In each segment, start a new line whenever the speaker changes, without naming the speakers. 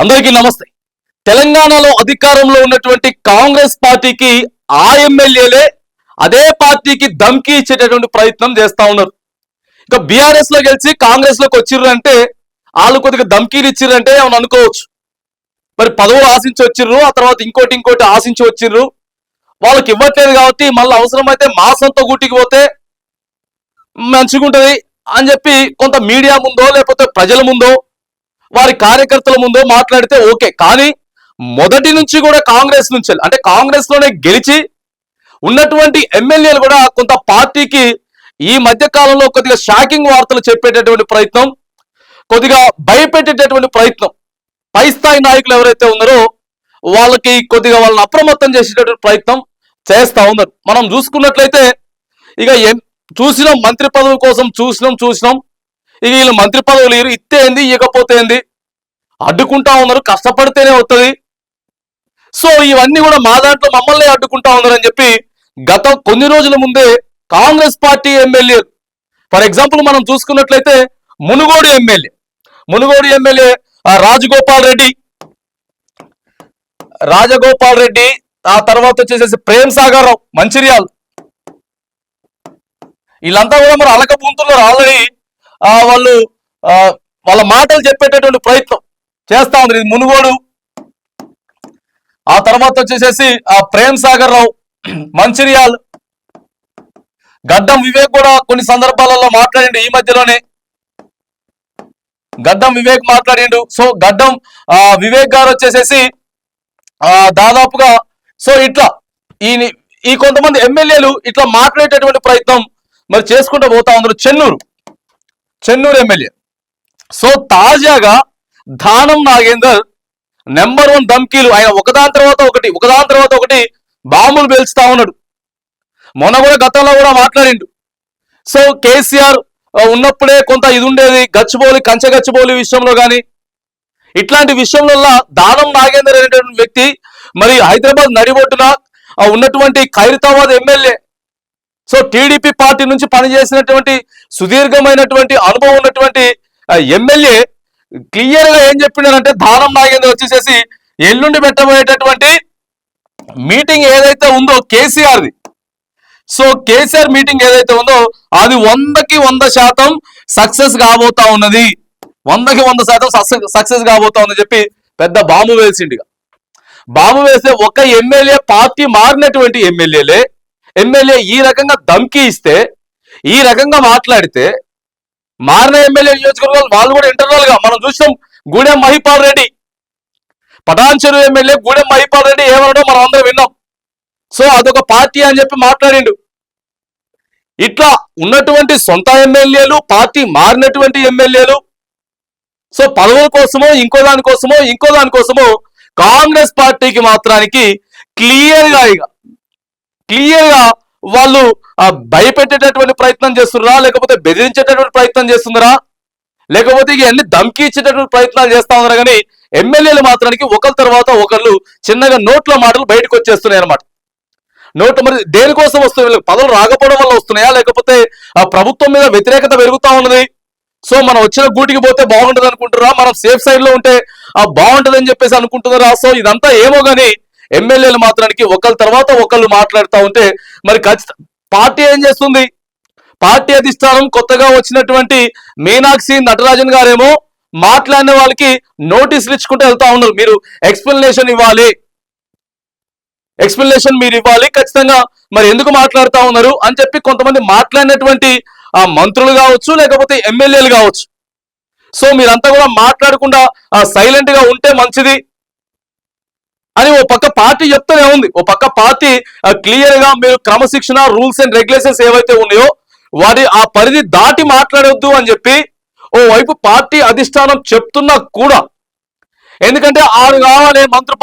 అందరికీ నమస్తే. తెలంగాణలో అధికారంలో ఉన్నటువంటి కాంగ్రెస్ పార్టీకి ఆ ఎమ్మెల్యేలే అదే పార్టీకి ధమ్కీ ఇచ్చేటటువంటి ప్రయత్నం చేస్తా ఉన్నారు. ఇక బీఆర్ఎస్ లో గెలిచి కాంగ్రెస్ లోకి వచ్చిర్రు అంటే వాళ్ళు కొద్దిగా ధమ్కీలు ఇచ్చిర్రు అంటే ఏమని అనుకోవచ్చు. మరి పదవులు ఆశించి వచ్చిర్రు, ఆ తర్వాత ఇంకోటి ఆశించి వచ్చిర్రు. వాళ్ళకి ఇవ్వట్లేదు కాబట్టి మళ్ళీ అవసరమైతే మా సొంత గూటికి పోతే మంచిగుంటది అని చెప్పి కొంత మీడియా ముందో లేకపోతే ప్రజల ముందో వారి కార్యకర్తల ముందో మాట్లాడితే ఓకే. కానీ మొదటి నుంచి కూడా కాంగ్రెస్ నుంచి అంటే కాంగ్రెస్ లోనే గెలిచి ఉన్నటువంటి ఎమ్మెల్యేలు కూడా కొంత పార్టీకి ఈ మధ్య కాలంలో కొద్దిగా షాకింగ్ వార్తలు చెప్పేటటువంటి ప్రయత్నం, కొద్దిగా భయపెట్టేటటువంటి ప్రయత్నం పై స్థాయి నాయకులు ఎవరైతే ఉన్నారో వాళ్ళకి కొద్దిగా వాళ్ళని అప్రమత్తం చేసేటటువంటి ప్రయత్నం చేస్తా ఉన్నారు. మనం చూసుకున్నట్లయితే ఇక చూసినాం, మంత్రి పదవి కోసం చూసినాం. ఇక వీళ్ళు మంత్రి పదవులు ఇస్తే ఏంది, ఇవ్వకపోతే ఏంది, అడ్డుకుంటా ఉన్నారు. కష్టపడితేనే అవుతుంది. సో ఇవన్నీ కూడా మా దాంట్లో మమ్మల్ని అడ్డుకుంటా ఉన్నారు అని చెప్పి గత కొన్ని రోజుల ముందే Congress party MLA, for example మనం చూసుకున్నట్లయితే మునుగోడు ఎమ్మెల్యే రాజగోపాల్ రెడ్డి, ఆ తర్వాత వచ్చేసేసి ప్రేమ్ సాగర్ రావు మంచిర్యాల్, వీళ్ళంతా కూడా మరి అలక పుంతున్నారు. ఆల్రెడీ వాళ్ళు వాళ్ళ మాటలు చెప్పేటటువంటి ప్రయత్నం చేస్తా ఉన్నారు. ఇది మునుగోడు, ఆ తర్వాత వచ్చేసేసి ప్రేమ్ సాగర్ రావు మంచిర్యాల్, గడ్డం వివేక్ కూడా కొన్ని సందర్భాలలో మాట్లాడిండు. ఈ మధ్యలోనే గడ్డం వివేక్ మాట్లాడిండు. సో గడ్డం వివేక్ గారు వచ్చేసేసి దాదాపుగా సో ఇట్లా ఈ కొంతమంది ఎమ్మెల్యేలు ఇట్లా మాట్లాడేటటువంటి ప్రయత్నం మరి చేసుకుంటూ పోతా ఉన్నారు. చెన్నూరు ఎమ్మెల్యే. సో తాజాగా దానం నాగేందర్ నెంబర్ 1 ధమ్కీలు, ఆయన ఒకదాని తర్వాత ఒకటి బాంబులు పేల్చుతా ఉన్నాడు. మొన్న కూడా గతంలో కూడా మాట్లాడిండు. సో కేసీఆర్ ఉన్నప్పుడే కొంత ఇది ఉండేది, కంచెగచ్చిబౌలి విషయంలో కానీ ఇట్లాంటి విషయంలో దానం నాగేందర్ అనేటువంటి వ్యక్తి మరి హైదరాబాద్ నడిబొట్టున ఉన్నటువంటి Khairatabad MLA. So TDP party నుంచి పనిచేసినటువంటి సుదీర్ఘమైనటువంటి అనుభవం ఉన్నటువంటి ఎమ్మెల్యే క్లియర్ గా ఏం చెప్పిండారంటే దానం నాగేందర్ వచ్చేసేసి ఎల్లుండి పెట్టబోయేటటువంటి మీటింగ్ ఏదైతే ఉందో కేసీఆర్ది, సో కేసీఆర్ మీటింగ్ ఏదైతే ఉందో అది 100కి 100% సక్సెస్ కాబోతా ఉన్నది. 100కి 100% సక్సెస్ కాబోతా ఉందని చెప్పి పెద్ద బాంబు వేసిండిగా. బాంబు వేస్తే ఒక ఎమ్మెల్యే, పార్టీ మారినటువంటి ఎమ్మెల్యే ఈ రకంగా ధమ్కీ ఇస్తే, ఈ రకంగా మాట్లాడితే మారిన ఎమ్మెల్యే నియోజకవర్గాలు వాళ్ళు కూడా ఇంటర్నల్ గా మనం చూసాం. గూడెం మహిపాల్ రెడ్డి, పటాన్ చెరువు ఎమ్మెల్యే గూడెం మహిపాల్ రెడ్డి ఏమనడో మనం అందరం విన్నాం. సో అదొక పార్టీ అని చెప్పి మాట్లాడిండు. ఇట్లా ఉన్నటువంటి సొంత ఎమ్మెల్యేలు, పార్టీ మారినటువంటి ఎమ్మెల్యేలు, సో పదవుల కోసమో ఇంకో దానికోసమో కాంగ్రెస్ పార్టీకి మాత్రానికి క్లియర్ గా వాళ్ళు భయపెట్టేటటువంటి ప్రయత్నం చేస్తున్నారా, లేకపోతే బెదిరించేటటువంటి ప్రయత్నం చేస్తున్నారా, లేకపోతే ఇవన్నీ ధమ్కీ ఇచ్చేటటువంటి ప్రయత్నాలు చేస్తా ఉన్నారు. కానీ ఎమ్మెల్యేలు మాత్రానికి ఒకరి తర్వాత ఒకళ్ళు చిన్నగా నోట్ల మాటలు బయటకు వచ్చేస్తున్నాయి అనమాట. మరి దేనికోసం వస్తున్నాయి? వీళ్ళకి పదవులు రాకపోవడం వల్ల వస్తున్నాయా, లేకపోతే ఆ ప్రభుత్వం మీద వ్యతిరేకత పెరుగుతా ఉన్నది, సో మనం వచ్చిన గూటికి పోతే బాగుంటది అనుకుంటున్నారా, మనం సేఫ్ సైడ్ లో ఉంటే బాగుంటది అని చెప్పేసి అనుకుంటున్నారా? సో ఇదంతా ఏమో గానీ ఎమ్మెల్యేలు మాత్రానికి ఒకళ్ళ తర్వాత ఒకళ్ళు మాట్లాడుతూ ఉంటే మరి పార్టీ ఏం చేస్తుంది? పార్టీ అధిష్టానం కొత్తగా వచ్చినటువంటి మీనాక్షి నటరాజన్ గారేమో మాట్లాడిన వాళ్ళకి నోటీసులు ఇచ్చుకుంటూ వెళ్తా ఉన్నారు. మీరు ఎక్స్ప్లెనేషన్ మీరు ఇవ్వాలి ఖచ్చితంగా, మరి ఎందుకు మాట్లాడుతూ ఉన్నారు అని చెప్పి కొంతమంది మాట్లాడినటువంటి మంత్రులు కావచ్చు, లేకపోతే ఎమ్మెల్యేలు కావచ్చు. సో మీరంతా కూడా మాట్లాడకుండా సైలెంట్ గా ఉంటే మంచిది అని ఓ పక్క పార్టీ చెప్తూనే ఉంది. ఓ పక్క పార్టీ క్లియర్ గా మీరు క్రమశిక్షణ, రూల్స్ అండ్ రెగ్యులేషన్స్ ఏవైతే ఉన్నాయో వాటి ఆ పరిధి దాటి మాట్లాడొద్దు అని చెప్పి ఓ వైపు పార్టీ అధిష్టానం చెప్తున్నా కూడా, ఎందుకంటే 6 కావాలి మంత్రి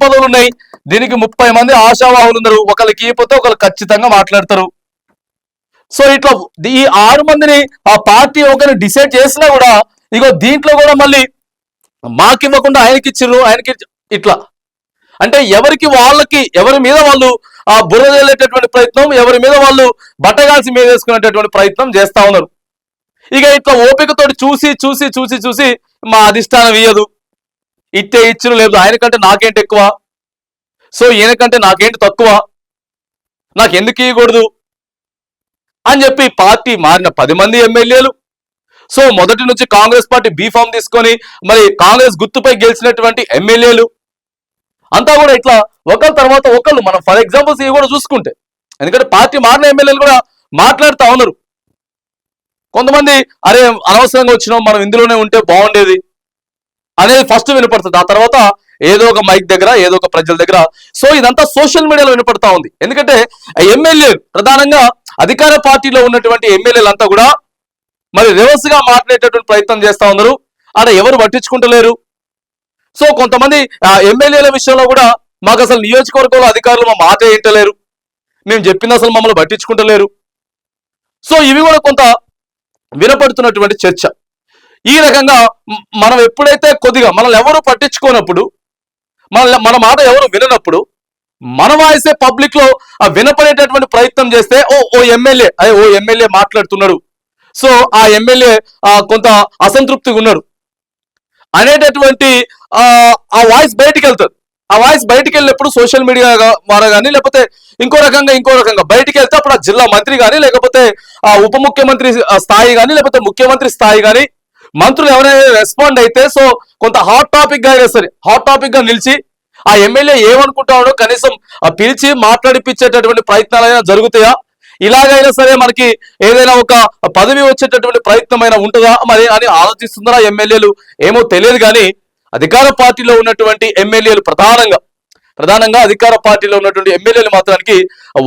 పదవులు ఉన్నాయి, దీనికి 30 మంది ఆశావాహులు ఉన్నారు, ఒకరికి ఇకపోతే ఒకరు ఖచ్చితంగా మాట్లాడతారు. సో ఇట్లా ఈ 6 మందిని ఆ పార్టీ ఒకరిని డిసైడ్ చేసినా కూడా ఇగో దీంట్లో కూడా మళ్ళీ మాకివ్వకుండా ఆయనకి ఇట్లా అంటే ఎవరి మీద వాళ్ళు బుర్ర వెళ్ళేటటువంటి ప్రయత్నం, ఎవరి మీద వాళ్ళు బట్టగాల్సి మీద వేసుకునేటటువంటి ప్రయత్నం చేస్తా ఉన్నారు. ఇక ఇట్లా ఓపికతోటి చూసి మా అధిష్టానం ఇయ్యదు, ఇట్టే ఇచ్చిన లేదు, ఆయనకంటే నాకేంటి ఎక్కువ, సో ఈయనకంటే నాకేంటి తక్కువ, నాకు ఎందుకు ఇవ్వకూడదు అని చెప్పి పార్టీ మారిన 10 మంది ఎమ్మెల్యేలు, సో మొదటి నుంచి కాంగ్రెస్ పార్టీ బీఫామ్ తీసుకొని మరి కాంగ్రెస్ గుర్తుపై గెలిచినటువంటి ఎమ్మెల్యేలు అంతా కూడా ఇట్లా ఒకళ్ళ తర్వాత ఒకళ్ళు, మనం ఫర్ ఎగ్జాంపుల్స్ ఇవి కూడా చూసుకుంటే, ఎందుకంటే పార్టీ మారిన ఎమ్మెల్యేలు కూడా మాట్లాడుతూ ఉన్నారు. కొంతమంది అరే అనవసరంగా వచ్చినాం, మనం ఇందులోనే ఉంటే బాగుండేది అనేది ఫస్ట్ వినపడుతుంది. ఆ తర్వాత ఏదో ఒక మైక్ దగ్గర, ఏదో ఒక ప్రజల దగ్గర, సో ఇదంతా సోషల్ మీడియాలో వినపడతా ఉంది. ఎందుకంటే ఎమ్మెల్యేలు ప్రధానంగా అధికార పార్టీలో ఉన్నటువంటి ఎమ్మెల్యేలంతా కూడా మరి రివర్స్ గా మాట్లాడేటటువంటి ప్రయత్నం చేస్తా ఉన్నారు. ఆడ ఎవరు పట్టించుకుంటలేరు. సో కొంతమంది ఎమ్మెల్యేల విషయంలో కూడా మాకు అసలు నియోజకవర్గంలో అధికారులు మా మాట ఏంటలేరు, మేము చెప్పింది అసలు మమ్మల్ని పట్టించుకుంటలేరు. సో ఇవి కూడా కొంత వినపడుతున్నటువంటి చర్చ. ఈ రకంగా మనం ఎప్పుడైతే కొద్దిగా మనల్ని ఎవరు పట్టించుకోనప్పుడు, మన మాట ఎవరు విననప్పుడు, మన వాయిసే పబ్లిక్ లో వినపడేటటువంటి ప్రయత్నం చేస్తే ఓ ఎమ్మెల్యే మాట్లాడుతున్నాడు, సో ఆ ఎమ్మెల్యే కొంత అసంతృప్తిగా ఉన్నాడు అనేటటువంటి ఆ వాయిస్ బయటికి వెళ్తారు. ఆ వాయిస్ బయటికి వెళ్ళినప్పుడు సోషల్ మీడియా ద్వారా కానీ లేకపోతే ఇంకో రకంగా బయటికి వెళ్తే అప్పుడు ఆ జిల్లా మంత్రి కానీ లేకపోతే ఆ ఉప ముఖ్యమంత్రి స్థాయి కానీ లేకపోతే ముఖ్యమంత్రి స్థాయి కానీ మంత్రులు ఎవరైనా రెస్పాండ్ అయితే, సో కొంత హాట్ టాపిక్ గా అయినా సరే, హాట్ టాపిక్ గా నిలిచి ఆ ఎమ్మెల్యే ఏమనుకుంటాడో కనీసం పిలిచి మాట్లాడిపించేటటువంటి ప్రయత్నాలైనా జరుగుతాయా, ఇలాగైనా సరే మనకి ఏదైనా ఒక పదవి వచ్చేటటువంటి ప్రయత్నం అయినా ఉంటుందా మరి అని ఆలోచిస్తున్నారా ఎమ్మెల్యేలు ఏమో తెలియదు. కానీ అధికార పార్టీలో ఉన్నటువంటి ఎమ్మెల్యేలు ప్రధానంగా అధికార పార్టీలో ఉన్నటువంటి ఎమ్మెల్యేలు మాత్రానికి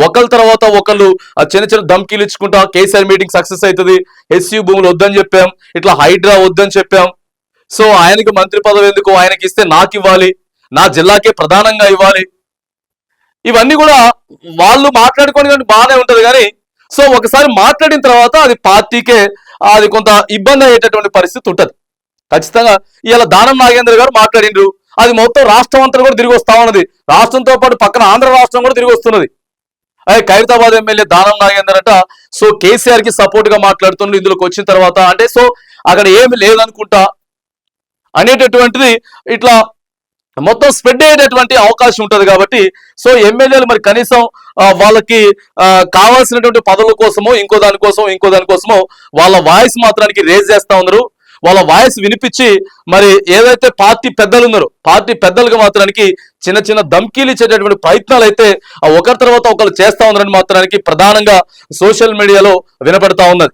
ఒకళ్ళ తర్వాత ఒకళ్ళు చిన్న చిన్న ధమ్కీలు ఇచ్చుకుంటా, కేసీఆర్ మీటింగ్ సక్సెస్ అవుతుంది, ఎస్యూ భూములు వద్దని చెప్పాం, ఇట్లా హైడ్రా వద్దని చెప్పాం, సో ఆయనకి మంత్రి పదవి ఎందుకు, ఆయనకి ఇస్తే నాకు ఇవ్వాలి, నా జిల్లాకే ప్రధానంగా ఇవ్వాలి, ఇవన్నీ కూడా వాళ్ళు మాట్లాడుకొని కానీ బాగానే ఉంటది. కానీ సో ఒకసారి మాట్లాడిన తర్వాత అది పార్టీకే అది కొంత ఇబ్బంది అయ్యేటటువంటి పరిస్థితి ఉంటది ఖచ్చితంగా. ఇలా దానం నాగేంద్ర గారు మాట్లాడిండ్రు, అది మొత్తం రాష్ట్రం అంతా కూడా తిరిగి వస్తా ఉన్నది, రాష్ట్రంతో పాటు పక్కన ఆంధ్ర రాష్ట్రం కూడా తిరిగి వస్తున్నది. అదే ఖైరతాబాద్ ఎమ్మెల్యే దానం నాగేందర్ అట, సో కేసీఆర్ కి సపోర్ట్ గా మాట్లాడుతుండ్రు ఇందులోకి వచ్చిన తర్వాత, అంటే సో అక్కడ ఏమి లేదనుకుంటా అనేటటువంటిది ఇట్లా మొత్తం స్ప్రెడ్ అయ్యేటటువంటి అవకాశం ఉంటది. కాబట్టి సో ఎమ్మెల్యేలు మరి కనీసం వాళ్ళకి కావాల్సినటువంటి పదవుల కోసమో ఇంకో దానికోసమో వాళ్ళ వాయిస్ మాత్రానికి రేజ్ చేస్తా ఉన్నారు. వాళ్ళ వాయిస్ వినిపించి మరి ఏదైతే పార్టీ పెద్దలు ఉన్నారో పార్టీ పెద్దలకు మాత్రానికి చిన్న చిన్న ధమ్కీలు ఇచ్చేటటువంటి ప్రయత్నాలు అయితే ఒకరి తర్వాత ఒకరు చేస్తా ఉన్నారని మాత్రానికి ప్రధానంగా సోషల్ మీడియాలో వినపడతా ఉన్నది.